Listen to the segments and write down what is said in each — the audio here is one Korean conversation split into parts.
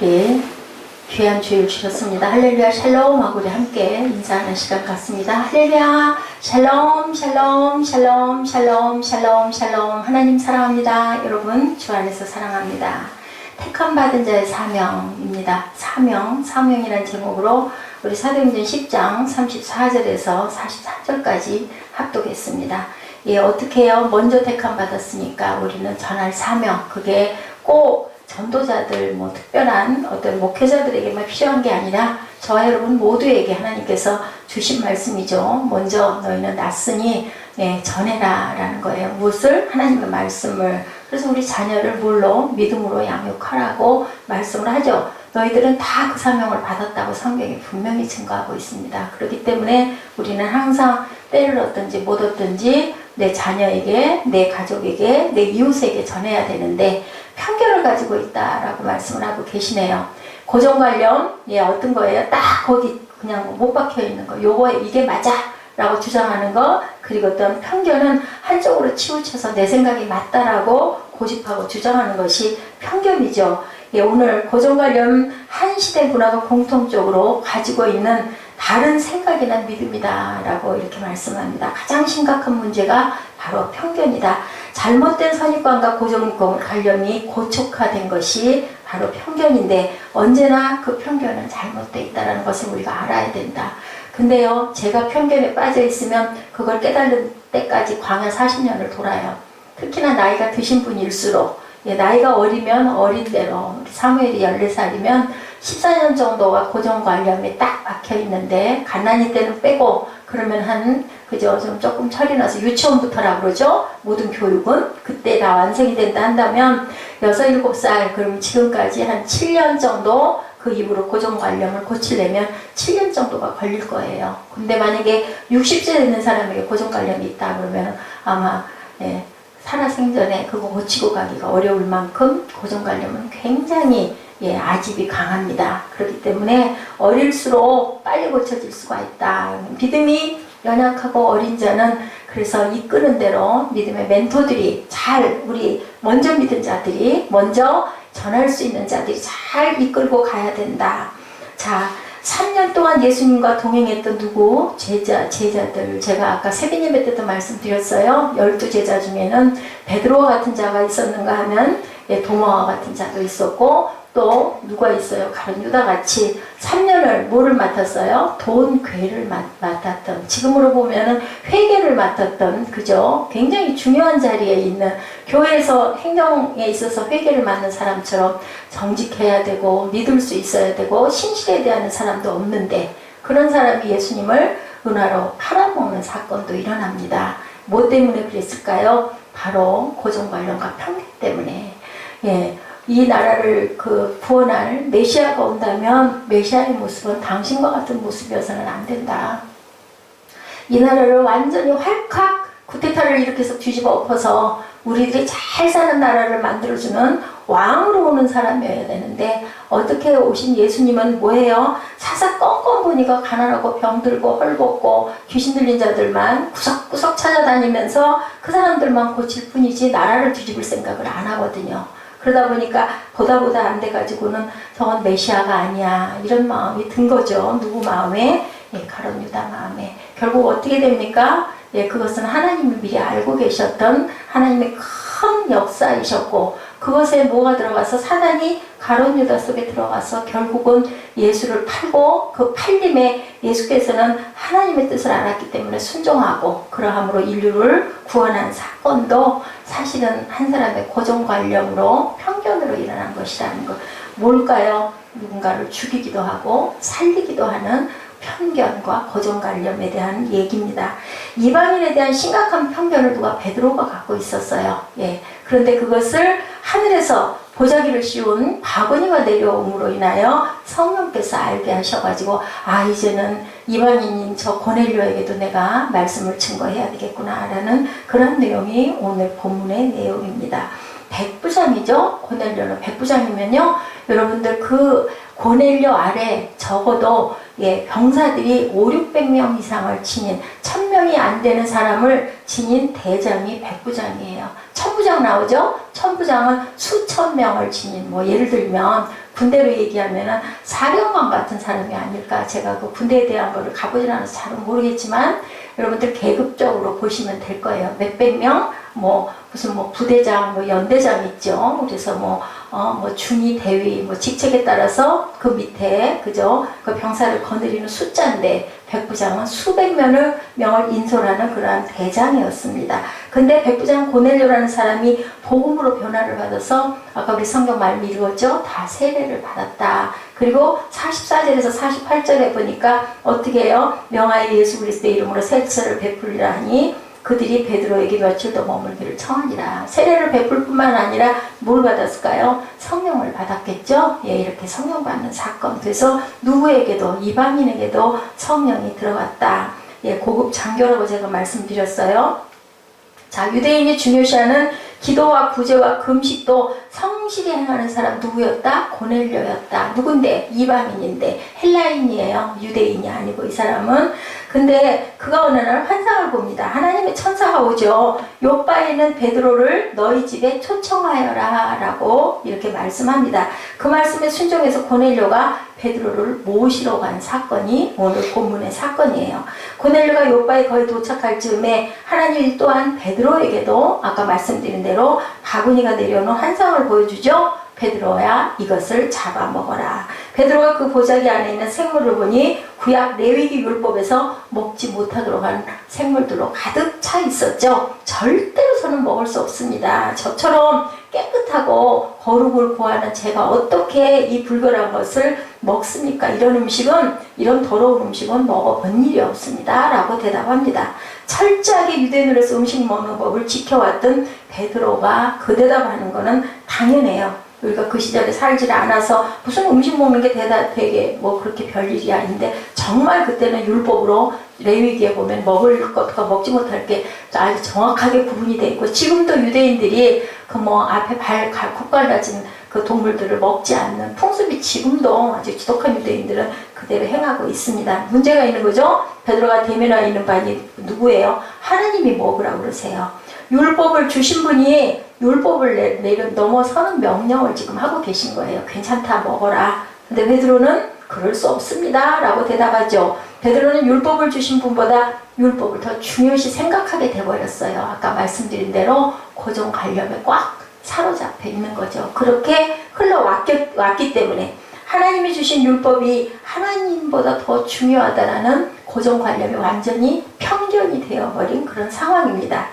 우리 귀한 주일 주셨습니다. 할렐루야 샬롬 하고 우리 함께 인사하는 시간 같습니다. 할렐루야 샬롬 샬롬 샬롬 샬롬 샬롬 샬롬. 하나님 사랑합니다. 여러분 주 안에서 사랑합니다. 택함 받은 자의 사명입니다. 사명이라는 제목으로 우리 사도행전 10장 34절에서 44절까지 합독했습니다. 예, 어떻게 해요? 먼저 택함 받았으니까 우리는 전할 사명, 그게 꼭 전도자들, 특별한 어떤 목회자들에게만 필요한 게 아니라 저와 여러분 모두에게 하나님께서 주신 말씀이죠. 먼저 너희는 났으니 전해라 라는 거예요. 무엇을? 하나님의 말씀을. 그래서 우리 자녀를 뭘로? 믿음으로 양육하라고 말씀을 하죠. 너희들은 다 그 사명을 받았다고 성경이 분명히 증거하고 있습니다. 그렇기 때문에 우리는 항상 때를 얻든지 못 얻든지 내 자녀에게, 내 가족에게, 내 이웃에게 전해야 되는데 편견을 가지고 있다라고 말씀을 하고 계시네요. 고정관념, 어떤 거예요? 딱 거기 그냥 못 박혀 있는 거. 이게 맞아 라고 주장하는 거. 그리고 어떤 편견은 한쪽으로 치우쳐서 내 생각이 맞다라고 고집하고 주장하는 것이 편견이죠. 오늘 고정관념 한 시대 문화가 공통적으로 가지고 있는 다른 생각이나 믿음이다 라고 이렇게 말씀합니다. 가장 심각한 문제가 바로 편견이다. 잘못된 선입관과 고정관념이 고촉화된 것이 바로 편견인데 언제나 그 편견은 잘못되어 있다는 것을 우리가 알아야 된다. 근데요, 제가 편견에 빠져 있으면 그걸 깨달을 때까지 광야 40년을 돌아요. 특히나 나이가 드신 분일수록 나이가 어리면 어린 대로, 사무엘이 14살이면 14년 정도가 고정관념에 딱 박혀 있는데 갓난이 때는 빼고 그러면 조금 철이 나서 유치원부터라고 그러죠. 모든 교육은 그때 다 완성이 된다 한다면 6, 7살, 그럼 지금까지 한 7년 정도 그 이후로 고정관념을 고치려면 7년 정도가 걸릴 거예요. 근데 만약에 60세 되는 사람에게 고정관념이 있다 그러면 아마 살아생전에 그거 고치고 가기가 어려울 만큼 고정관념은 굉장히 아집이 강합니다. 그렇기 때문에 어릴수록 빨리 고쳐질 수가 있다. 믿음이 연약하고 어린 자는 그래서 이끄는 대로 믿음의 멘토들이 우리 먼저 믿은 자들이 먼저 전할 수 있는 자들이 잘 이끌고 가야 된다. 자, 3년 동안 예수님과 동행했던 누구? 제자들. 제가 아까 세빈 예배 때도 말씀드렸어요. 12제자 중에는 베드로와 같은 자가 있었는가 하면 도마와 같은 자도 있었고 또 누가 있어요? 가룟 유다 같이 3년을 뭐를 맡았어요? 돈 괴를 맡았던, 지금으로 보면은 회계를 맡았던, 그죠? 굉장히 중요한 자리에 있는, 교회에서 행정에 있어서 회계를 맡는 사람처럼 정직해야 되고 믿을 수 있어야 되고 신실에 대한 사람도 없는데 그런 사람이 예수님을 은화로 팔아먹는 사건도 일어납니다. 뭐 때문에 그랬을까요? 바로 고정관념과 편견 때문에. 이 나라를 구원할 메시아가 온다면 메시아의 모습은 당신과 같은 모습이어서는 안 된다. 이 나라를 완전히 활칵 쿠데타를 일으켜서 뒤집어 엎어서 우리들이 잘 사는 나라를 만들어주는 왕으로 오는 사람이어야 되는데 어떻게 오신 예수님은 뭐예요? 사사 껌껌 보니까 가난하고 병들고 헐벗고 귀신 들린 자들만 구석구석 찾아다니면서 그 사람들만 고칠 뿐이지 나라를 뒤집을 생각을 안 하거든요. 그러다 보니까 보다 안 돼가지고는 저건 메시아가 아니야 이런 마음이 든 거죠. 누구 마음에? 가룟 유다 마음에. 결국 어떻게 됩니까? 그것은 하나님이 미리 알고 계셨던 하나님의 큰 역사이셨고 그것에 뭐가 들어가서 사단이 가룟 유다 속에 들어가서 결국은 예수를 팔고 그 팔림에 예수께서는 하나님의 뜻을 알았기 때문에 순종하고 그러함으로 인류를 구원한 사건도 사실은 한 사람의 고정관념으로 편견으로 일어난 것이라는 것. 뭘까요? 누군가를 죽이기도 하고 살리기도 하는 편견과 고정관념에 대한 얘기입니다. 이방인에 대한 심각한 편견을 베드로가 갖고 있었어요. 그런데 그것을 하늘에서 보자기를 씌운 바구니가 내려옴으로 인하여 성령께서 알게 하셔가지고 이제는 이방인인 저 고넬료에게도 내가 말씀을 증거해야 되겠구나 라는 그런 내용이 오늘 본문의 내용입니다. 백부장이죠. 고넬료는 백부장이면요, 여러분들 그 고넬료 아래 적어도 병사들이 500~600명 이상을 지닌 1000명이 안 되는 사람을 지닌 대장이 백부장이에요. 천부장 나오죠? 천부장은 수천 명을 지닌, 뭐 예를 들면 군대로 얘기하면은 사령관 같은 사람이 아닐까. 제가 그 군대에 대한 거를 가보진 않아서 잘은 모르겠지만 여러분들 계급적으로 보시면 될 거예요. 몇백 명, 뭐 무슨 뭐 부대장, 뭐 연대장 있죠. 그래서 뭐 중위, 대위, 뭐 직책에 따라서 그 밑에, 그죠? 그 병사를 거느리는 숫자인데, 백부장은 수백 명을 인솔하는 그러한 대장이었습니다. 근데 백부장 고넬료라는 사람이 복음으로 변화를 받아서, 아까 우리 성경 말미 이루었죠? 다 세례를 받았다. 그리고 44절에서 48절에 보니까 어떻게 해요? 명하여 예수 그리스도의 이름으로 세례를 베풀리라 하니, 그들이 베드로에게 며칠 더 머물기를 청하니라. 세례를 베풀 뿐만 아니라 뭘 받았을까요? 성령을 받았겠죠? 예, 이렇게 성령 받는 사건. 그래서 누구에게도, 이방인에게도 성령이 들어갔다. 예, 고급 장교라고 제가 말씀드렸어요. 자, 유대인이 중요시하는 기도와 구제와 금식도 성실히 행하는 사람 누구였다? 고넬료였다. 누군데? 이방인인데 헬라인이에요. 유대인이 아니고 이 사람은. 근데 그가 어느 날 환상을 봅니다. 하나님의 천사가 오죠. 요바에 있는 베드로를 너희 집에 초청하여라 라고 이렇게 말씀합니다. 그 말씀에 순종해서 고넬료가 베드로를 모시러 간 사건이 오늘 본문의 사건이에요. 고넬료가 요바에 거의 도착할 즈음에 하나님 또한 베드로에게도 아까 말씀드린 대로 바구니가 내려오는 환상을 보여주죠. 베드로야 이것을 잡아먹어라. 베드로가 그 보자기 안에 있는 생물을 보니 구약 레위기 율법에서 먹지 못하도록 한 생물들로 가득 차 있었죠. 절대로서는 먹을 수 없습니다. 저처럼 깨끗하고 거룩을 구하는 제가 어떻게 이 불결한 것을 먹습니까? 이런 음식은, 이런 더러운 음식은 먹어본 일이 없습니다 라고 대답합니다. 철저하게 유대인으로서 음식 먹는 법을 지켜왔던 베드로가 그 대답하는 것은 당연해요. 우리가 그 시절에 살지 않아서 무슨 음식 먹는 게 되게 뭐 그렇게 별일이 아닌데, 정말 그때는 율법으로 레위기에 보면 먹을 것과 먹지 못할 게 아주 정확하게 구분이 돼 있고, 지금도 유대인들이 그 뭐 앞에 콧갈 다진 그 동물들을 먹지 않는 풍습이 지금도 아주 지독한 유대인들은 그대로 행하고 있습니다. 문제가 있는 거죠. 베드로가 대면하여 있는 바니 누구예요? 하나님이 먹으라고 그러세요. 율법을 주신 분이 율법을 넘어서는 명령을 지금 하고 계신 거예요. 괜찮다, 먹어라. 근데 베드로는 그럴 수 없습니다 라고 대답하죠. 베드로는 율법을 주신 분보다 율법을 더 중요시 생각하게 돼버렸어요. 아까 말씀드린 대로 고정관념에 꽉 사로잡혀 있는 거죠. 그렇게 흘러왔기 때문에 하나님이 주신 율법이 하나님보다 더 중요하다라는 고정관념이 완전히 편견이 되어버린 그런 상황입니다.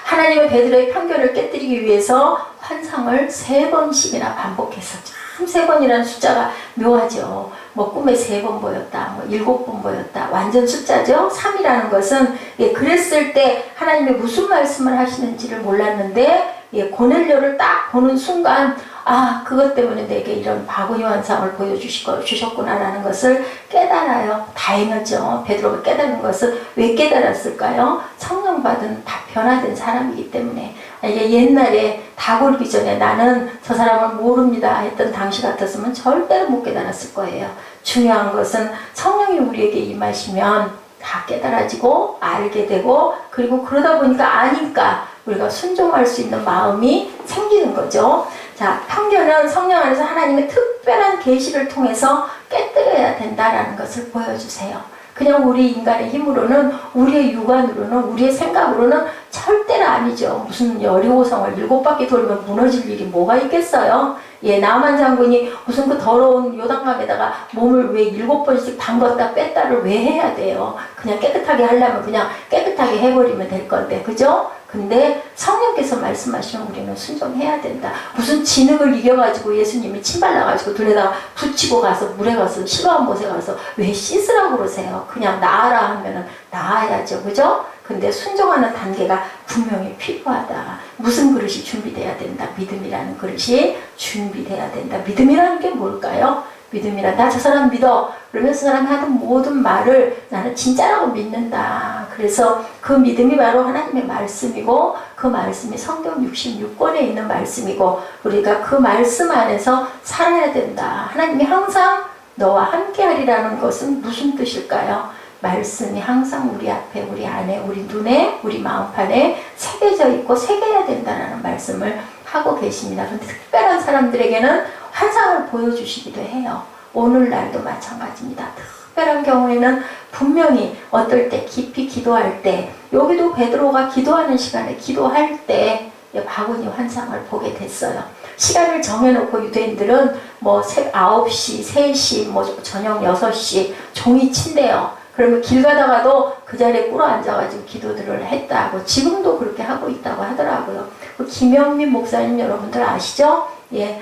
하나님은 베드로의 편견을 깨뜨리기 위해서 환상을 3번씩이나 반복했었죠. 참 3번이라는 숫자가 묘하죠. 뭐 꿈에 3번 보였다, 뭐 7번 보였다. 완전 숫자죠. 3이라는 것은, 예, 그랬을 때 하나님이 무슨 말씀을 하시는지를 몰랐는데, 예, 고넬료를 딱 보는 순간, 아, 그것 때문에 내게 이런 바구니 환상을 보여주셨구나라는 것을 깨달아요. 다행이죠. 베드로가 깨달은 것을 왜 깨달았을까요? 성령 받은 변화된 사람이기 때문에. 이게 옛날에 다 굴기 전에 나는 저 사람을 모릅니다 했던 당시 같았으면 절대로 못 깨달았을 거예요. 중요한 것은 성령이 우리에게 임하시면 다 깨달아지고 알게 되고, 그리고 그러다 보니까 아니까 우리가 순종할 수 있는 마음이 생기는 거죠. 자, 편견은 성령 안에서 하나님의 특별한 계시를 통해서 깨뜨려야 된다라는 것을 보여주세요. 그냥 우리 인간의 힘으로는, 우리의 육안으로는, 우리의 생각으로는 절대로 아니죠. 무슨 여리고성을 7바퀴 돌면 무너질 일이 뭐가 있겠어요? 예, 나만 장군이 무슨 그 더러운 요단강에다가 몸을 왜 7번씩 담궜다 뺐다를 왜 해야 돼요? 그냥 깨끗하게 하려면 그냥 깨끗하게 해버리면 될 건데, 그죠? 근데 성령께서 말씀하시면 우리는 순종해야 된다. 무슨 진흙을 이겨가지고 예수님이 침 발라가지고 눈에다가 붙이고 가서 물에 가서 시바한 못에 가서 왜 씻으라고 그러세요? 그냥 나아라 하면은 나아야죠. 그죠? 근데 순종하는 단계가 분명히 필요하다. 무슨 그릇이 준비돼야 된다. 믿음이라는 그릇이 준비돼야 된다. 믿음이라는 게 뭘까요? 믿음이란, 나 저 사람 믿어. 그러면서 그 사람이 하던 모든 말을 나는 진짜라고 믿는다. 그래서 그 믿음이 바로 하나님의 말씀이고, 그 말씀이 성경 66권에 있는 말씀이고, 우리가 그 말씀 안에서 살아야 된다. 하나님이 항상 너와 함께 하리라는 것은 무슨 뜻일까요? 말씀이 항상 우리 앞에, 우리 안에, 우리 눈에, 우리 마음판에 새겨져 있고 새겨야 된다는 말씀을 하고 계십니다. 그런데 특별한 사람들에게는 환상을 보여주시기도 해요. 오늘날도 마찬가지입니다. 특별한 경우에는 분명히 어떨 때 깊이 기도할 때, 여기도 베드로가 기도하는 시간에 기도할 때 바구니 환상을 보게 됐어요. 시간을 정해놓고 유대인들은 뭐 9시, 3시, 뭐 저녁 6시 종이 친대요. 그러면 길 가다가도 그 자리에 꿇어 앉아가지고 기도들을 했다고, 지금도 그렇게 하고 있다고 하더라고요. 김영민 목사님 여러분들 아시죠? 예,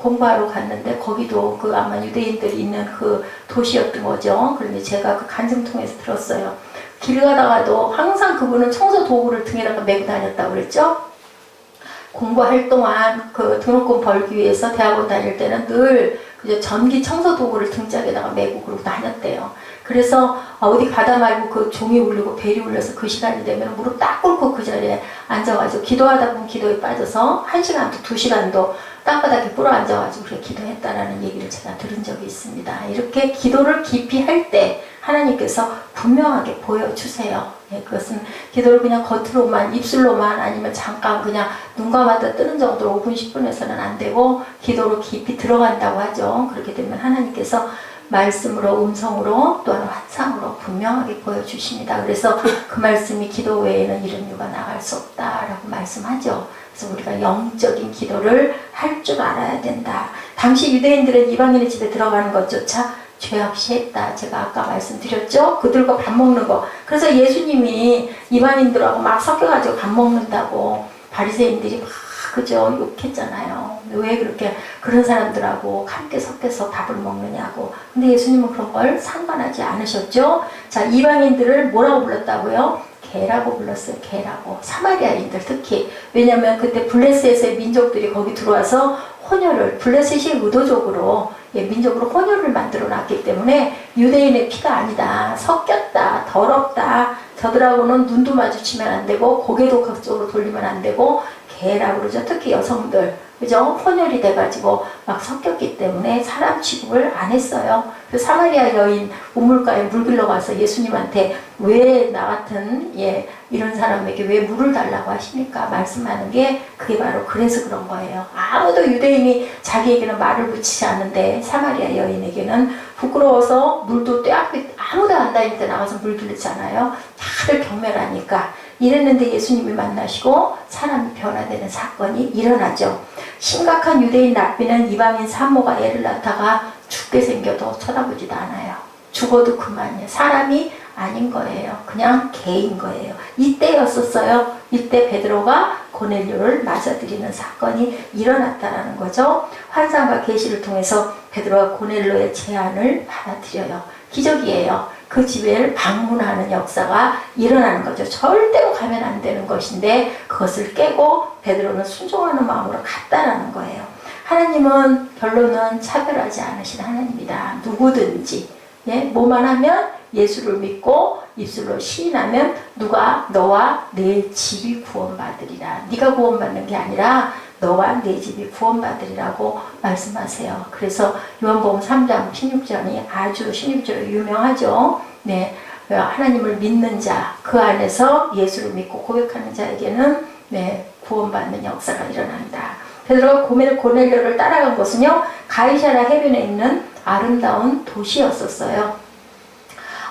공부하러 갔는데 거기도 아마 유대인들이 있는 도시였던 거죠. 그런데 제가 간증통에서 들었어요. 길 가다가도 항상 그분은 청소 도구를 등에다가 메고 다녔다고 그랬죠. 공부할 동안 등록금 벌기 위해서 대학원 다닐 때는 늘 전기 청소 도구를 등짝에다가 메고 그러고 다녔대요. 그래서 어디 가다 말고 종이 울리고 벨이 울려서 그 시간이 되면 무릎 딱 꿇고 그 자리에 앉아가지고 기도하다 보면 기도에 빠져서 1시간도 2시간도 땅바닥에 꿇어 앉아가지고 그렇게 기도했다라는 얘기를 제가 들은 적이 있습니다. 이렇게 기도를 깊이 할 때 하나님께서 분명하게 보여주세요. 예, 그것은 기도를 그냥 겉으로만, 입술로만, 아니면 잠깐 그냥 눈 감았다 뜨는 정도로 5분 10분에서는 안 되고 기도로 깊이 들어간다고 하죠. 그렇게 되면 하나님께서 말씀으로, 음성으로, 또한 환상으로 분명하게 보여주십니다. 그래서 그 말씀이 기도 외에는 이런 이유가 나갈 수 없다라고 말씀하죠. 그래서 우리가 영적인 기도를 할 줄 알아야 된다. 당시 유대인들은 이방인의 집에 들어가는 것조차 죄악시했다. 제가 아까 말씀드렸죠? 그들과 밥 먹는 거. 그래서 예수님이 이방인들하고 막 섞여가지고 밥 먹는다고 바리새인들이 막 그죠? 욕했잖아요. 왜 그렇게 그런 사람들하고 함께 섞여서 밥을 먹느냐고. 근데 예수님은 그런 걸 상관하지 않으셨죠? 자, 이방인들을 뭐라고 불렀다고요? 개라고 불렀어요. 개라고. 사마리아인들 특히. 왜냐면 그때 블레셋의 민족들이 거기 들어와서 혼혈을, 블레셋이 의도적으로 민족으로 혼혈을 만들어 놨기 때문에 유대인의 피가 아니다, 섞였다, 더럽다, 저들하고는 눈도 마주치면 안 되고 고개도 그쪽으로 돌리면 안 되고 개라고 그러죠. 특히 여성들, 그죠? 혼혈이 돼가지고 막 섞였기 때문에 사람 취급을 안 했어요. 그 사마리아 여인 우물가에 물 길러 가서 예수님한테 왜 나 같은 이런 사람에게 왜 물을 달라고 하십니까? 말씀하는 게 그게 바로 그래서 그런 거예요. 아무도 유대인이 자기에게는 말을 붙이지 않는데 사마리아 여인에게는 부끄러워서 물도 떼 앞에 아무도 안 다닐 때 나가서 물 들리잖아요. 다들 경멸하니까. 이랬는데 예수님이 만나시고 사람이 변화되는 사건이 일어나죠. 심각한 유대인 랍비는 이방인 산모가 애를 낳다가 죽게 생겨도 쳐다보지도 않아요. 죽어도 그만이에요. 사람이 아닌 거예요. 그냥 개인 거예요. 이때였었어요. 이때 베드로가 고넬료를 맞아들이는 사건이 일어났다라는 거죠. 환상과 계시를 통해서 베드로가 고넬료의 제안을 받아들여요. 기적이에요. 그 집을 방문하는 역사가 일어나는 거죠. 절대로 가면 안 되는 것인데 그것을 깨고 베드로는 순종하는 마음으로 갔다라는 거예요. 하나님은 결론은 차별하지 않으신 하나님이다. 누구든지 뭐만 하면 예수를 믿고 입술로 시인하면 누가 너와 내 집이 구원받으리라. 네가 구원받는 게 아니라 너와 내 집이 구원받으리라고 말씀하세요. 그래서 요한복음 3장 16절이 아주 16절이 유명하죠. 네, 하나님을 믿는 자, 그 안에서 예수를 믿고 고백하는 자에게는 구원받는 역사가 일어난다. 베드로가 고넬료를 따라간 것은요, 가이사랴 해변에 있는 아름다운 도시였었어요.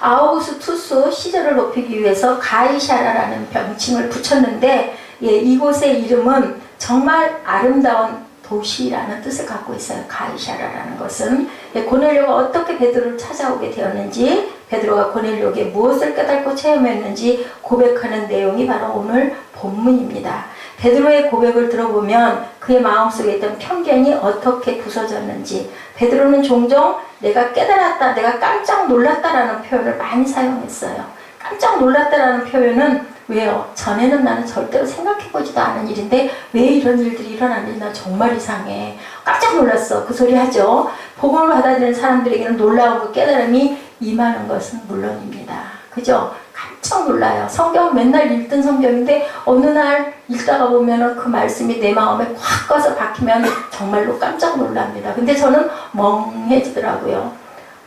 아우구스투스 시절을 높이기 위해서 가이사랴라는 명칭을 붙였는데 이곳의 이름은 정말 아름다운 도시라는 뜻을 갖고 있어요. 가이사랴라는 것은. 고넬료가 어떻게 베드로를 찾아오게 되었는지, 베드로가 고넬료에게 무엇을 깨닫고 체험했는지 고백하는 내용이 바로 오늘 본문입니다. 베드로의 고백을 들어보면 그의 마음속에 있던 편견이 어떻게 부서졌는지, 베드로는 종종 내가 깨달았다, 내가 깜짝 놀랐다라는 표현을 많이 사용했어요. 깜짝 놀랐다라는 표현은 왜요? 전에는 나는 절대로 생각해보지도 않은 일인데 왜 이런 일들이 일어나는지 난 정말 이상해. 깜짝 놀랐어. 그 소리 하죠. 복음을 받아들이는 사람들에게는 놀라운 그 깨달음이 임하는 것은 물론입니다. 그죠? 깜짝 놀라요. 성경 맨날 읽던 성경인데 어느 날 읽다가 보면은 그 말씀이 내 마음에 콱 가서 박히면 정말로 깜짝 놀랍니다. 근데 저는 멍해지더라고요.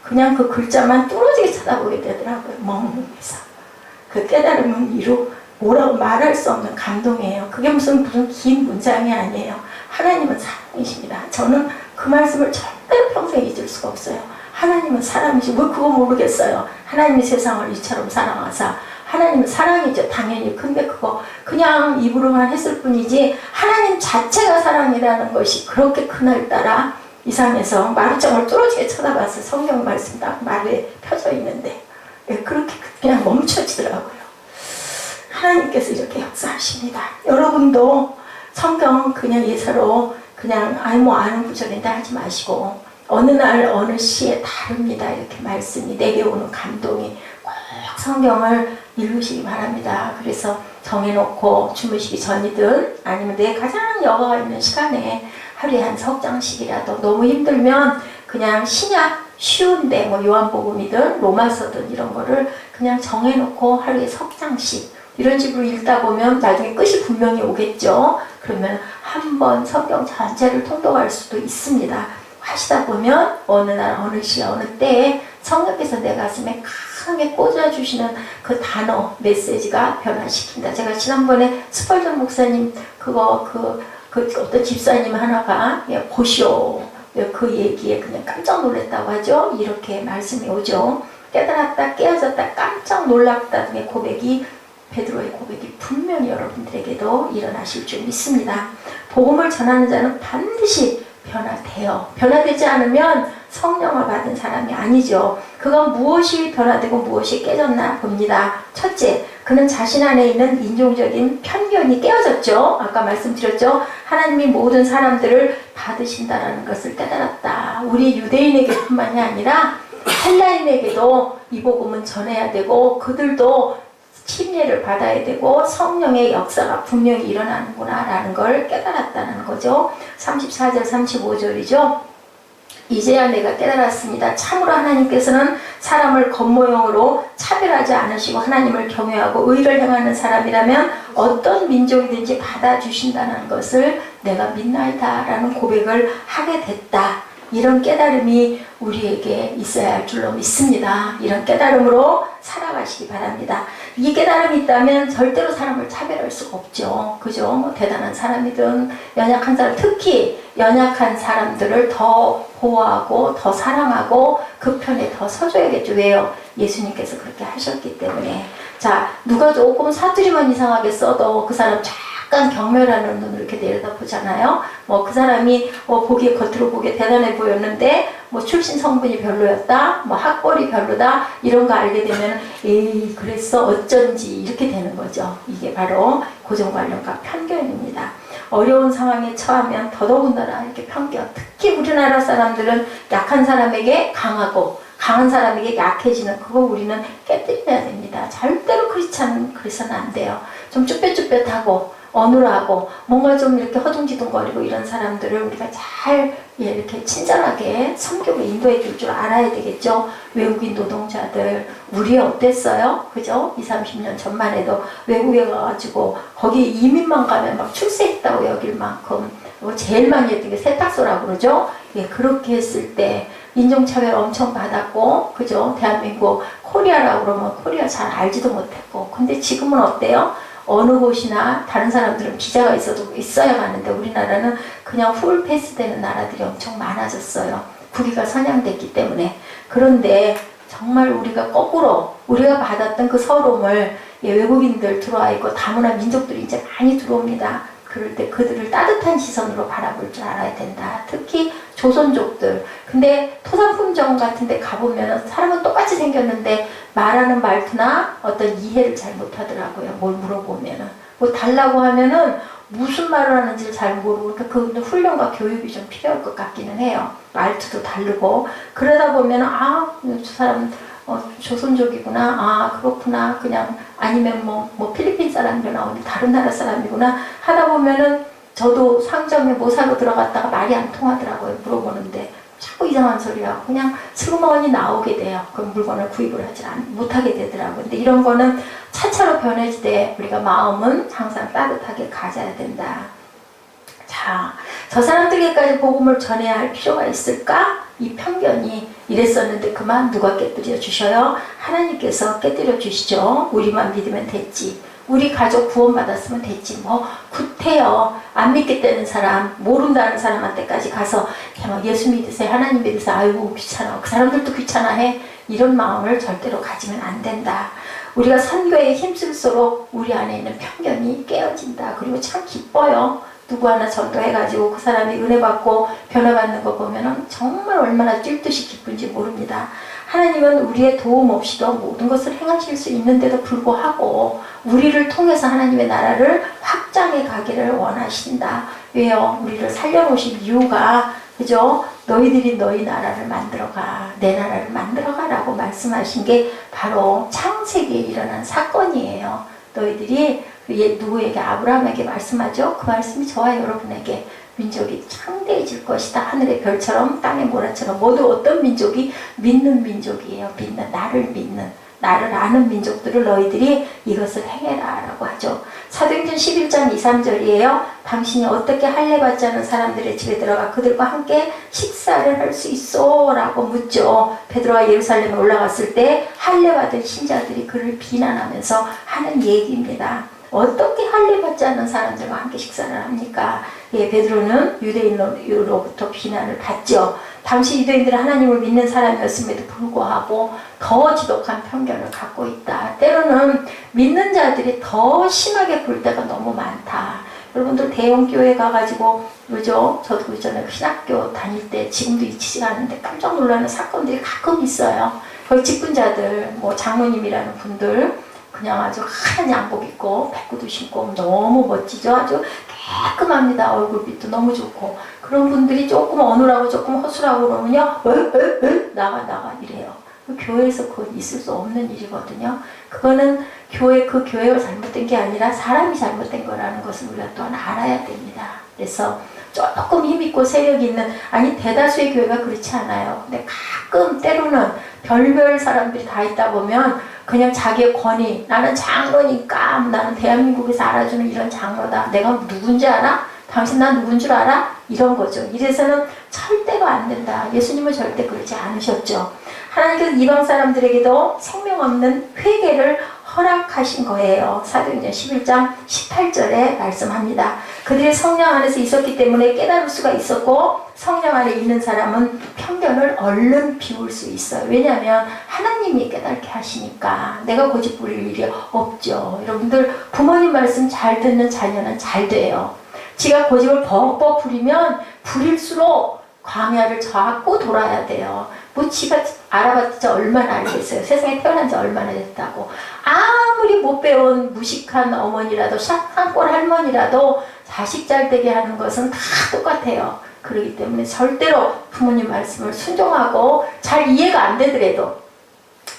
그냥 그 글자만 뚫어지게 쳐다보게 되더라고요. 멍해서. 그 깨달음은 뭐라고 말할 수 없는 감동이에요. 그게 무슨 긴 문장이 아니에요. 하나님은 사랑이십니다. 저는 그 말씀을 절대로 평생 잊을 수가 없어요. 하나님은 사랑이시. 왜 그거 모르겠어요. 하나님이 세상을 이처럼 사랑하사. 하나님은 사랑이죠. 당연히. 근데 그거 그냥 입으로만 했을 뿐이지 하나님 자체가 사랑이라는 것이 그렇게 그날따라 이상해서 마루장을 뚫어지게 쳐다봤어요. 성경 말씀 딱 마루에 펴져 있는데 그렇게 그냥 멈춰지더라고요. 하나님께서 이렇게 역사하십니다. 여러분도 성경 그냥 예사로 그냥 아는 구절인데 하지 마시고 어느 날 어느 시에 다릅니다. 이렇게 말씀이 내게 오는 감동이 꼭 성경을 읽으시기 바랍니다. 그래서 정해놓고 주무시기 전이든 아니면 내 가장 여가가 있는 시간에 하루에 한 석 장씩이라도 너무 힘들면 그냥 신약 쉬운데 뭐 요한복음이든 로마서든 이런 거를 그냥 정해놓고 하루에 석 장씩 이런 식으로 읽다 보면 나중에 끝이 분명히 오겠죠. 그러면 한 번 성경 전체를 통독할 수도 있습니다. 하시다 보면 어느 날 어느 시 어느 때에 성령께서 내 가슴에 강하게 꽂아주시는 그 단어 메시지가 변화시킵니다. 제가 지난번에 스펄전 목사님 그 어떤 집사님 하나가 보시오 그 얘기에 그냥 깜짝 놀랐다고 하죠. 이렇게 말씀이 오죠. 깨달았다 깨어졌다 깜짝 놀랐다 등의 고백이 베드로의 고백이 분명히 여러분들에게도 일어나실 줄 믿습니다. 복음을 전하는 자는 반드시 변화돼요. 변화되지 않으면 성령을 받은 사람이 아니죠. 그건 무엇이 변화되고 무엇이 깨졌나 봅니다. 첫째, 그는 자신 안에 있는 인종적인 편견이 깨어졌죠. 아까 말씀드렸죠. 하나님이 모든 사람들을 받으신다라는 것을 깨달았다. 우리 유대인에게 뿐만이 아니라 헬라인에게도 이 복음은 전해야 되고 그들도 침례를 받아야 되고 성령의 역사가 분명히 일어나는구나 라는 걸 깨달았다는 거죠. 34절 35절이죠. 이제야 내가 깨달았습니다. 참으로 하나님께서는 사람을 겉모형으로 차별하지 않으시고 하나님을 경외하고 의를 행하는 사람이라면 어떤 민족이든지 받아주신다는 것을 내가 믿나이다 라는 고백을 하게 됐다. 이런 깨달음이 우리에게 있어야 할 줄로 믿습니다. 이런 깨달음으로 살아가시기 바랍니다. 이 깨달음이 있다면 절대로 사람을 차별할 수가 없죠. 그죠? 뭐 대단한 사람이든 연약한 사람, 특히 연약한 사람들을 더 보호하고 더 사랑하고 그 편에 더 서줘야겠죠. 왜요? 예수님께서 그렇게 하셨기 때문에. 자, 누가 조금 사투리만 이상하게 써도 그 사람 약간 경멸하는 눈으로 이렇게 내려다보잖아요. 뭐 그 사람이 보기에 겉으로 보기에 대단해 보였는데 뭐 출신 성분이 별로였다, 뭐 학벌이 별로다 이런 거 알게 되면 에이 그랬어 어쩐지 이렇게 되는 거죠. 이게 바로 고정관념과 편견입니다. 어려운 상황에 처하면 더더군다나 이렇게 편견. 특히 우리나라 사람들은 약한 사람에게 강하고 강한 사람에게 약해지는 그거 우리는 깨뜨려야 됩니다. 절대로 그래서는 안 돼요. 좀 쭈뼛쭈뼛하고 어눌하고 뭔가 좀 이렇게 허둥지둥거리고 이런 사람들을 우리가 잘 이렇게 친절하게 섬기고 인도해 줄 줄 알아야 되겠죠. 외국인 노동자들 우리 어땠어요? 그죠? 20-30년 전만 해도 외국에 가가지고 거기 이민만 가면 막 출세했다고 여길 만큼 제일 많이 했던 게 세탁소라고 그러죠. 예, 그렇게 했을 때 인종차별 엄청 받았고 그죠? 대한민국 코리아라고 그러면 코리아 잘 알지도 못했고 근데 지금은 어때요? 어느 곳이나 다른 사람들은 비자가 있어야 가는데 우리나라는 그냥 풀 패스되는 나라들이 엄청 많아졌어요. 국위가 선양됐기 때문에. 그런데 정말 우리가 거꾸로 우리가 받았던 그 서러움을 외국인들 들어와 있고 다문화 민족들이 이제 많이 들어옵니다. 그럴 때 그들을 따뜻한 시선으로 바라볼 줄 알아야 된다. 특히 조선족들. 근데 토산품점 같은 데 가보면 사람은 똑같이 생겼는데 말하는 말투나 어떤 이해를 잘 못하더라고요. 뭘 물어보면은. 뭐 달라고 하면은 무슨 말을 하는지를 잘 모르고 그 훈련과 교육이 좀 필요할 것 같기는 해요. 말투도 다르고. 그러다 보면은 저 사람 조선족이구나. 그렇구나. 그냥 아니면 뭐 필리핀 사람이나 어디 다른 나라 사람이구나 하다 보면은 저도 상점에 뭐 사러 들어갔다가 말이 안 통하더라고요. 물어보는데 자꾸 이상한 소리하고 그냥 슬그머니 나오게 돼요. 그럼 물건을 구입을 못하게 되더라고요. 근데 이런 거는 차차로 변해지되 우리가 마음은 항상 따뜻하게 가져야 된다. 자, 저 사람들에게까지 복음을 전해야 할 필요가 있을까? 이 편견이 이랬었는데 그만 누가 깨뜨려 주셔요? 하나님께서 깨뜨려 주시죠. 우리만 믿으면 됐지. 우리 가족 구원받았으면 됐지. 뭐 구태여. 안 믿겠다는 사람, 모른다는 사람한테까지 가서 그냥 예수 믿으세요, 하나님 믿으세요, 아이고 귀찮아, 그 사람들도 귀찮아해, 이런 마음을 절대로 가지면 안 된다. 우리가 선교에 힘쓸수록 우리 안에 있는 편견이 깨어진다. 그리고 참 기뻐요. 누구 하나 전도해가지고 그 사람이 은혜 받고 변화받는 거 보면 정말 얼마나 뛸듯이 기쁜지 모릅니다. 하나님은 우리의 도움 없이도 모든 것을 행하실 수 있는데도 불구하고 우리를 통해서 하나님의 나라를 확장해 가기를 원하신다. 왜요? 우리를 살려놓으신 이유가, 그죠? 너희들이 너희 나라를 만들어가, 내 나라를 만들어가 라고 말씀하신 게 바로 창세기에 일어난 사건이에요. 너희들이 누구에게? 아브라함에게 말씀하죠. 그 말씀이 저와 여러분에게 민족이 창대해질 것이다. 하늘의 별처럼 땅의 모래처럼 모두 어떤 민족이? 믿는 민족이에요. 믿는, 나를 아는 민족들을 너희들이 이것을 행해라 라고 하죠. 사도행전 11장 2, 3절이에요. 당신이 어떻게 할례 받지 않은 사람들의 집에 들어가 그들과 함께 식사를 할 수 있어? 라고 묻죠. 베드로가 예루살렘에 올라갔을 때 할례 받은 신자들이 그를 비난하면서 하는 얘기입니다. 어떻게 할례 받지 않는 사람들과 함께 식사를 합니까? 예, 베드로는 유대인으로부터 비난을 받죠. 당시 유대인들은 하나님을 믿는 사람이었음에도 불구하고 더 지독한 편견을 갖고 있다. 때로는 믿는 자들이 더 심하게 볼 때가 너무 많다. 여러분들 대형교회 가가지고, 그죠? 저도 그 전에 신학교 다닐 때 지금도 잊히지가 않는데 깜짝 놀라는 사건들이 가끔 있어요. 거기 직분자들, 뭐 장로님이라는 분들, 그냥 아주 하얀 양복 입고 백구도 신고 너무 멋지죠. 아주 깔끔합니다. 얼굴빛도 너무 좋고. 그런 분들이 조금 어눌하고 조금 허술하고 그러면요, 나가 이래요. 교회에서 그건 있을 수 없는 일이거든요. 그거는 그 교회가 잘못된 게 아니라 사람이 잘못된 거라는 것을 우리가 또한 알아야 됩니다. 그래서 조금 힘있고 세력이 있는, 아니 대다수의 교회가 그렇지 않아요. 근데 가끔 때로는 별별 사람들이 다 있다 보면 그냥 자기의 권위, 나는 장로니까, 나는 대한민국에서 알아주는 이런 장로다, 내가 누군지 알아? 당신 난 누군 줄 알아? 이런 거죠. 이래서는 절대로 안 된다. 예수님은 절대 그러지 않으셨죠. 하나님께서 이방 사람들에게도 생명 없는 회개를 허락하신 거예요. 사도행전 11장 18절에 말씀합니다. 그들이 성령 안에서 있었기 때문에 깨달을 수가 있었고, 성령 안에 있는 사람은 편견을 얼른 비울 수 있어요. 왜냐하면 하나님이 깨닫게 하시니까. 내가 고집 부릴 일이 없죠. 여러분들 부모님 말씀 잘 듣는 자녀는 잘 돼요. 지가 고집을 벅벅 부리면 부릴수록 광야를 자꾸 돌아야 돼요. 뭐 지가 알아봤자 얼마나 알겠어요. 세상에 태어난 지 얼마나 됐다고. 아무리 못 배운 무식한 어머니라도, 샷한꼴 할머니라도 자식 잘 되게 하는 것은 다 똑같아요. 그렇기 때문에 절대로 부모님 말씀을 순종하고, 잘 이해가 안 되더라도,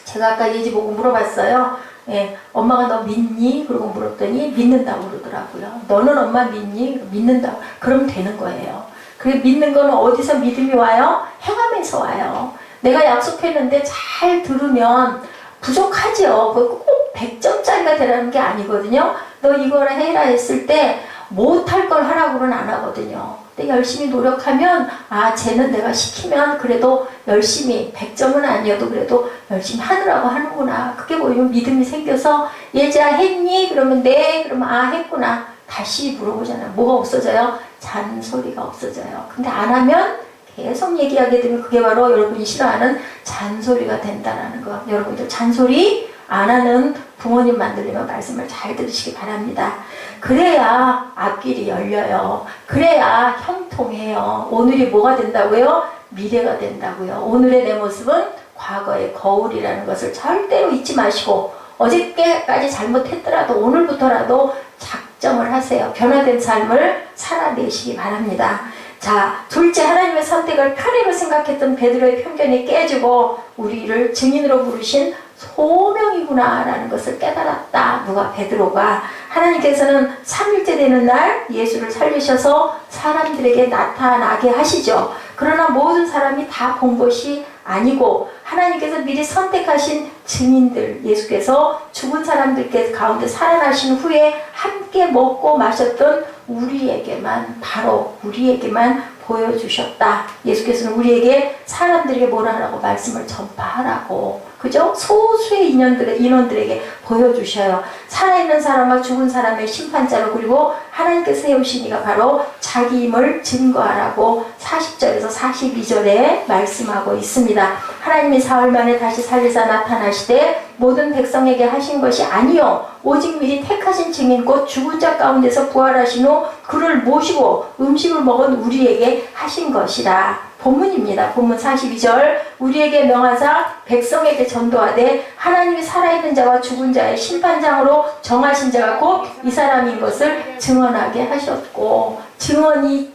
제가 아까 예지 보고 물어봤어요. 예, 엄마가 너 믿니? 그러고 물었더니 믿는다고 그러더라고요. 너는 엄마 믿니? 믿는다고. 그럼 되는 거예요. 그 믿는 거는 어디서 믿음이 와요? 행함에서 와요. 내가 약속했는데 잘 들으면 부족하죠. 꼭 100점짜리가 되라는 게 아니거든요. 너 이거를 해라 했을 때 못할 걸 하라고는 안 하거든요. 근데 열심히 노력하면, 아, 쟤는 내가 시키면 그래도 열심히, 100점은 아니어도 그래도 열심히 하느라고 하는구나. 그게 보이면 믿음이 생겨서, 얘자 했니? 그러면 네. 그러면 아, 했구나. 다시 물어보잖아요. 뭐가 없어져요? 잔소리가 없어져요. 근데 안 하면 계속 얘기하게 되면 그게 바로 여러분이 싫어하는 잔소리가 된다는 거. 여러분들 잔소리 안 하는 부모님 만들려면 말씀을 잘 들으시기 바랍니다. 그래야 앞길이 열려요. 그래야 형통해요. 오늘이 뭐가 된다고요? 미래가 된다고요. 오늘의 내 모습은 과거의 거울이라는 것을 절대로 잊지 마시고, 어저께까지 잘못했더라도 오늘부터라도 작정을 하세요. 변화된 삶을 살아내시기 바랍니다. 자, 둘째, 하나님의 선택을 편의로 생각했던 베드로의 편견이 깨지고 우리를 증인으로 부르신 소명이구나 라는 것을 깨달았다. 누가? 베드로가. 하나님께서는 3일째 되는 날 예수를 살리셔서 사람들에게 나타나게 하시죠. 그러나 모든 사람이 다 본 것이 아니고 하나님께서 미리 선택하신 증인들, 예수께서 죽은 사람들 가운데 살아나신 후에 함께 먹고 마셨던 우리에게만, 바로 우리에게만 보여주셨다. 예수께서는 우리에게 사람들에게 뭐라 하라고? 말씀을 전파하라고. 그죠? 소수의 인원들에게 보여주셔요. 살아있는 사람과 죽은 사람의 심판자로, 그리고 하나님께서 세우신 이가 바로 자기 힘을 증거하라고 40절에서 42절에 말씀하고 있습니다. 하나님이 사흘 만에 다시 살리사 나타나시되 모든 백성에게 하신 것이 아니요 오직 미리 택하신 증인 곧 죽은 자 가운데서 부활하신 후 그를 모시고 음식을 먹은 우리에게 하신 것이라. 본문입니다. 본문 42절 우리에게 명하사 백성에게 전도하되 하나님이 살아있는 자와 죽은 자의 심판장으로 정하신 자가 곧 이 사람인 것을 증언하게 하셨고, 증언이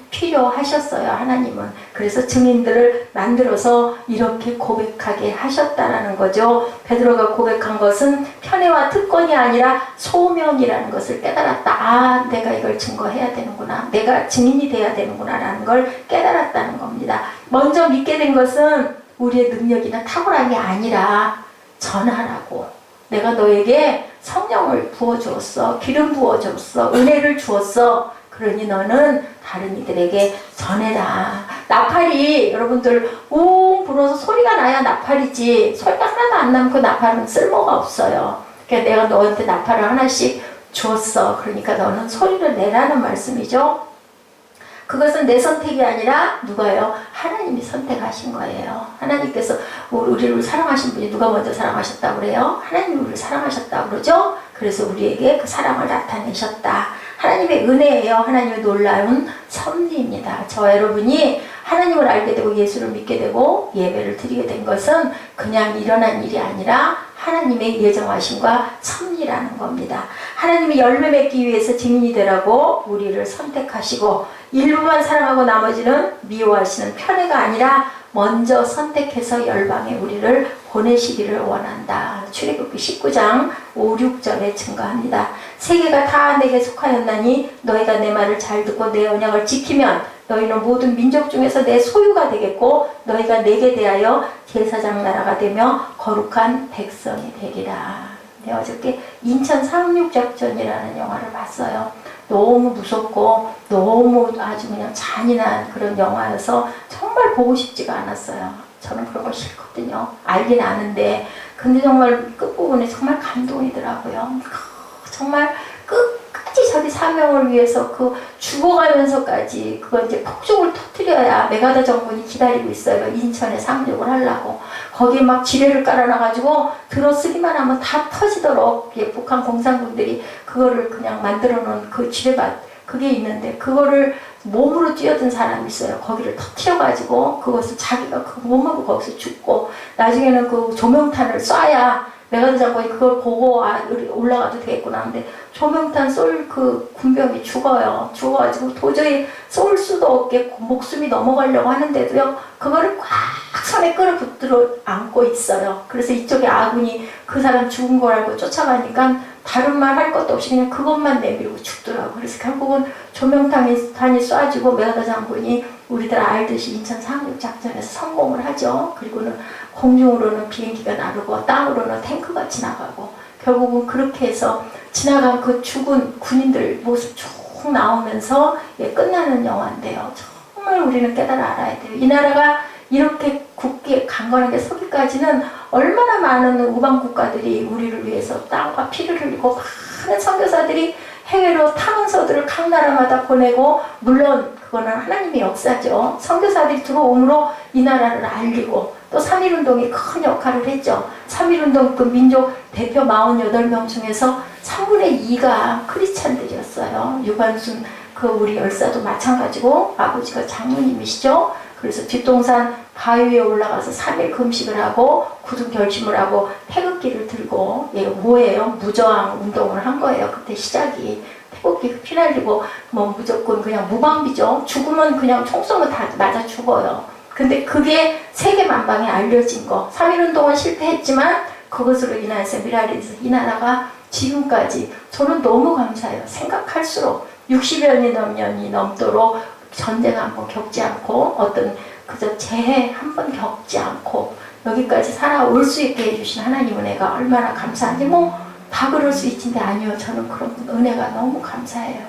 필요하셨어요. 하나님은. 그래서 증인들을 만들어서 이렇게 고백하게 하셨다라는 거죠. 베드로가 고백한 것은 편애와 특권이 아니라 소명이라는 것을 깨달았다. 아, 내가 이걸 증거해야 되는구나. 내가 증인이 돼야 되는구나 라는 걸 깨달았다는 겁니다. 먼저 믿게 된 것은 우리의 능력이나 탁월함이 아니라 전하라고. 내가 너에게 성령을 부어주었어. 기름 부어줬어. 은혜를 주었어. 그러니 너는 다른 이들에게 전해라. 나팔이 여러분들 웅 불어서 소리가 나야 나팔이지, 소리가 하나도 안 나면 그 나팔은 쓸모가 없어요. 그러니까 내가 너한테 나팔을 하나씩 주었어. 그러니까 너는 소리를 내라는 말씀이죠. 그것은 내 선택이 아니라 누가요? 하나님이 선택하신 거예요. 하나님께서 우리를 사랑하신 분이 누가 먼저 사랑하셨다고 그래요? 하나님이 우리를 사랑하셨다고 그러죠? 그래서 우리에게 그 사랑을 나타내셨다. 하나님의 은혜예요. 하나님의 놀라운 섭리입니다. 저와 여러분이 하나님을 알게 되고 예수를 믿게 되고 예배를 드리게 된 것은 그냥 일어난 일이 아니라 하나님의 예정하심과 섭리라는 겁니다. 하나님이 열매 맺기 위해서 증인이 되라고 우리를 선택하시고 일부만 사랑하고 나머지는 미워하시는 편애가 아니라 먼저 선택해서 열방에 우리를 보내시기를 원한다. 출애굽기 19장 5, 6절에 증거합니다. 세계가 다 내게 속하였나니 너희가 내 말을 잘 듣고 내 언약을 지키면 너희는 모든 민족 중에서 내 소유가 되겠고 너희가 내게 대하여 제사장 나라가 되며 거룩한 백성이 되리라. 네, 어저께 인천 상륙작전이라는 영화를 봤어요. 너무 무섭고 너무 아주 그냥 잔인한 그런 영화여서 정말 보고 싶지가 않았어요. 저는 그런 거 싫거든요. 알긴 아는데. 근데 정말 끝부분에 정말 감동이더라고요. 정말 끝까지 자기 사명을 위해서 그 죽어가면서까지 그거 이제 폭죽을 터뜨려야 메가더 정군이 기다리고 있어요. 인천에 상륙을 하려고. 거기에 막 지뢰를 깔아놔가지고 들어쓰기만 하면 다 터지도록 북한 공산군들이 그거를 그냥 만들어 놓은 그 지뢰밭 그게 있는데 그거를 몸으로 뛰어든 사람이 있어요. 거기를 터뜨려가지고 그것을 자기가 그 몸하고 거기서 죽고 나중에는 그 조명탄을 쏴야 메가더 장군이 그걸 보고 아 올라가도 되겠구나 하는데 조명탄 쏠 그 군병이 죽어가지고 도저히 쏠 수도 없게 목숨이 넘어가려고 하는데도요 그거를 꽉 손에 끌어붙들어 안고 있어요. 그래서 이쪽에 아군이 그 사람 죽은 걸 알고 쫓아가니까 다른 말 할 것도 없이 그냥 그것만 내밀고 죽더라고. 그래서 결국은 조명탄이 쏴지고 메가더 장군이 우리들 알듯이 인천 상륙작전에서 성공을 하죠. 그리고는 공중으로는 비행기가 나르고 땅으로는 탱크가 지나가고 결국은 그렇게 해서 지나간 그 죽은 군인들 모습 쭉 나오면서 끝나는 영화인데요. 정말 우리는 깨달아 알아야 돼요. 이 나라가 이렇게 굳게 강건하게 서기까지는 얼마나 많은 우방 국가들이 우리를 위해서 땀과 피를 흘리고 많은 선교사들이 해외로 탐험서들을 각 나라마다 보내고 물론 그거는 하나님의 역사죠. 선교사들이 들어옴으로 이 나라를 알리고 또 3.1운동이 큰 역할을 했죠. 3.1운동 그 민족 대표 48명 중에서 3분의 2가 크리스찬들이었어요. 유관순 그 우리 열사도 마찬가지고 아버지가 장로님이시죠. 그래서 뒷동산 바위 위에 올라가서 3일 금식을 하고 굳은 결심을 하고 태극기를 들고 얘가 뭐예요? 무저항 운동을 한 거예요. 그때 시작이 태극기 피날리고 뭐 무조건 그냥 무방비죠. 죽으면 그냥 총 쏘면 다 맞아 죽어요. 근데 그게 세계 만방에 알려진 거. 3.1운동은 실패했지만 그것으로 인해서 미라리에서 이 나라가 지금까지 저는 너무 감사해요. 생각할수록 60여 년이 넘도록 전쟁 한 번 겪지 않고 어떤 그저 재해 한 번 겪지 않고 여기까지 살아올 수 있게 해주신 하나님 은혜가 얼마나 감사한지 뭐 다 그럴 수 있는데 아니요. 저는 그런 은혜가 너무 감사해요.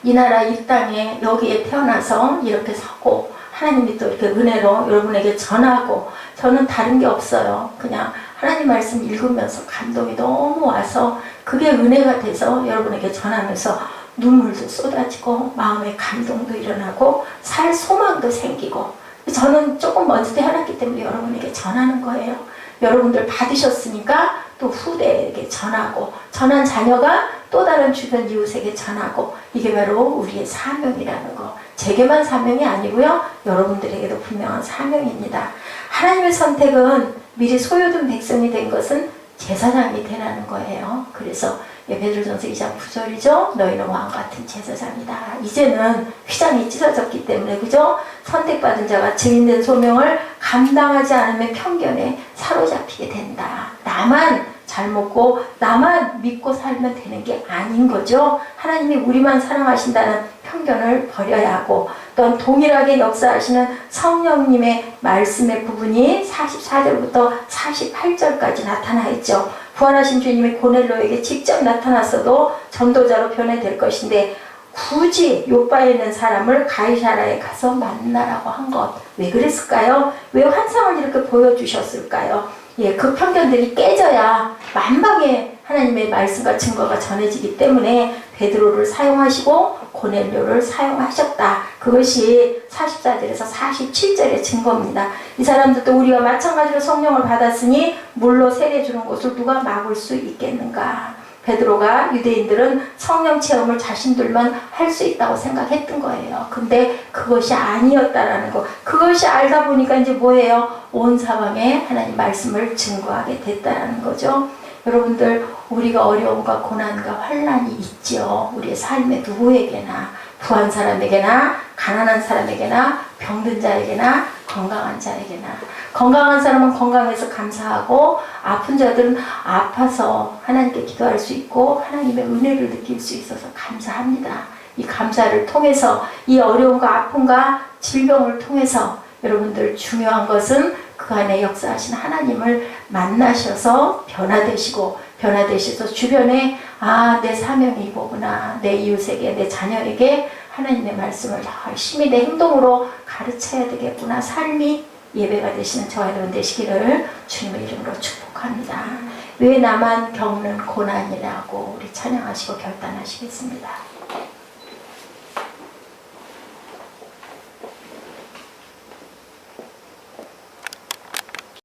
이 나라 이 땅에 여기에 태어나서 이렇게 서고 하나님이 또 이렇게 은혜로 여러분에게 전하고 저는 다른 게 없어요. 그냥 하나님 말씀 읽으면서 감동이 너무 와서 그게 은혜가 돼서 여러분에게 전하면서 눈물도 쏟아지고 마음의 감동도 일어나고 살 소망도 생기고 저는 조금 먼저 태어났기 때문에 여러분에게 전하는 거예요. 여러분들 받으셨으니까 또 후대에게 전하고 전한 자녀가 또 다른 주변 이웃에게 전하고 이게 바로 우리의 사명이라는 거. 제게만 사명이 아니고요. 여러분들에게도 분명한 사명입니다. 하나님의 선택은 미리 소유된 백성이 된 것은 제사장이 되라는 거예요. 그래서 베드로전서 2장 9절이죠. 너희는 왕같은 제사장이다. 이제는 휘장이 찢어졌기 때문에 그죠? 선택받은 자가 증인된 소명을 감당하지 않으면 편견에 사로잡히게 된다. 나만 잘 먹고 나만 믿고 살면 되는 게 아닌 거죠. 하나님이 우리만 사랑하신다는 편견을 버려야 하고 또한 동일하게 역사하시는 성령님의 말씀의 부분이 44절부터 48절까지 나타나 있죠. 부활하신 주님이 고넬로에게 직접 나타났어도 전도자로 변해될 것인데 굳이 요바에 있는 사람을 가이사라에 가서 만나라고 한 것. 왜 그랬을까요? 왜 환상을 이렇게 보여주셨을까요? 예, 그 편견들이 깨져야 만방에 하나님의 말씀과 증거가 전해지기 때문에 베드로를 사용하시고 고넬료를 사용하셨다. 그것이 44절에서 47절의 증거입니다. 이 사람들도 우리와 마찬가지로 성령을 받았으니 물로 세례 주는 것을 누가 막을 수 있겠는가? 베드로가 유대인들은 성령 체험을 자신들만 할 수 있다고 생각했던 거예요. 근데 그것이 아니었다라는 거. 그것이 알다 보니까 이제 뭐예요? 온 사방에 하나님 말씀을 증거하게 됐다라는 거죠. 여러분들 우리가 어려움과 고난과 환난이 있죠. 우리의 삶에 누구에게나 부한 사람에게나 가난한 사람에게나 병든 자에게나 건강한 자에게나 건강한 사람은 건강해서 감사하고 아픈 자들은 아파서 하나님께 기도할 수 있고 하나님의 은혜를 느낄 수 있어서 감사합니다. 이 감사를 통해서 이 어려움과 아픔과 질병을 통해서 여러분들 중요한 것은 그 안에 역사하신 하나님을 만나셔서 변화되셔서 주변에 내 사명이 이거구나. 내 이웃에게 내 자녀에게 하나님의 말씀을 열심히 내 행동으로 가르쳐야 되겠구나. 삶이 예배가 되시는 저와 여러분 되시기를 주님의 이름으로 축복합니다. 왜 나만 겪는 고난이라고 우리 찬양하시고 결단하시겠습니다.